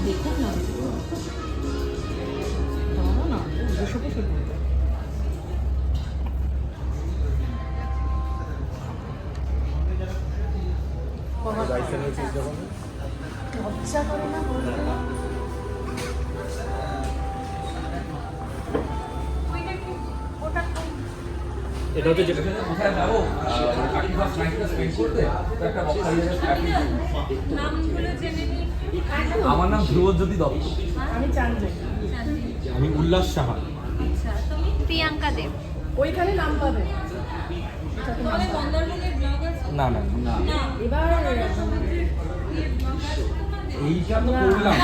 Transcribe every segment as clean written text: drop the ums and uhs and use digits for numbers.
দেখুক না দাঁড়ানো না বসে বসে লজ্জা করে না এটা হচ্ছে যেটা কোথায় যাবো স্পেন্ড করতে একটা আমার নাম ধ্রুবজ্যোতি দত্ত। আমি চাঁদনি। আমি উল্লাস সাহা। আচ্ছা তুমি প্রিয়াঙ্কা দেব। ওইখানে নাম পাবে না না না এবার এইটা তো করলাম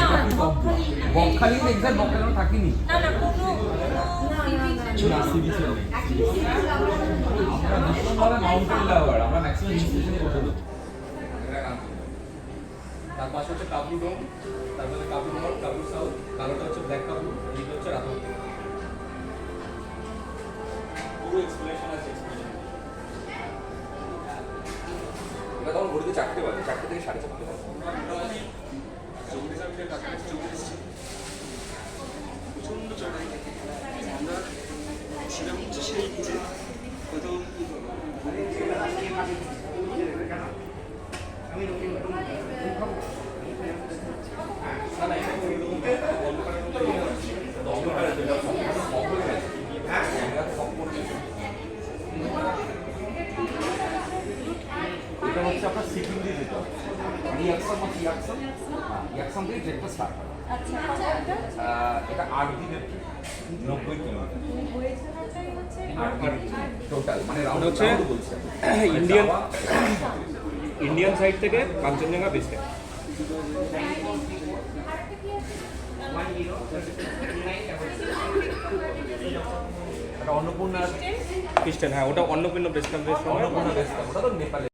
বকখালি এক্সাক্ট বকখালি থাকিনি না সিবি ছিল আমরা দুটো মাউন্টেন লাভার আমরা ম্যাক্সিমাম হিল স্টেশনে বসে থাকি তার পাশে হচ্ছে কাবলু ডোম তারপরে কাবলু নর্থ কাবলু সাউথ কালোটা হচ্ছে ব্ল্যাক কাবলু এইটা হচ্ছে রাতামাটি পুরো এক্সপ্লেনেশন আছে এক্সপ্লেনেশন এটা তখন ঘড়িতে 4টে বাজে 4টে থেকে 4:30 বাজে প্রচন্ড চড়াই আমরা সেটা হচ্ছে সেই যে হয়তো এটা হচ্ছে আপনার সিকিম দিয়ে যেতে হবে ইয়াকসাম দিয়ে ট্রেকটা স্টার্ট হয় এটা 8 দিনের ট্রেক 90 কিলোমিটার টোটাল মানে রাউন্ড হচ্ছে ইন্ডিয়ান সাইড থেকে কাঞ্চনজঙ্ঘা বেস ক্যাম্প অন্নপূর্ণা খ্রিস্টান হ্যাঁ ওটা অন্নপূর্ণা বেস ক্যাম্পের সময় অন্নপূর্ণা বেস ক্যাম্প ওটা তো নেপালে